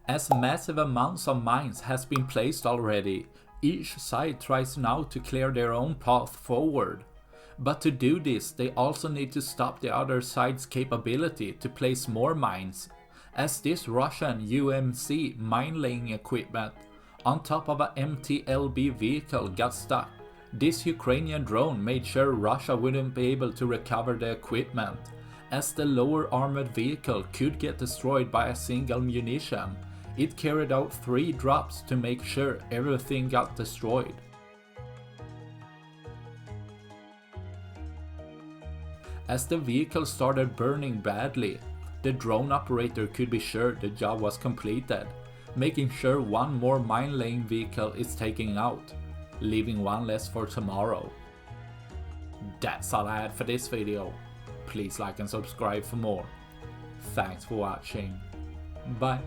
As massive amounts of mines has been placed already, each side tries now to clear their own path forward. But to do this, they also need to stop the other side's capability to place more mines, as this Russian UMZ mine laying equipment on top of a MTLB vehicle got stuck. This Ukrainian drone made sure Russia wouldn't be able to recover the equipment, as the lower armored vehicle could get destroyed by a single munition. It carried out 3 drops to make sure everything got destroyed. As the vehicle started burning badly, the drone operator could be sure the job was completed, making sure one more mine laying vehicle is taken out, leaving one less for tomorrow. That's all I had for this video. Please like and subscribe for more. Thanks for watching. Bye.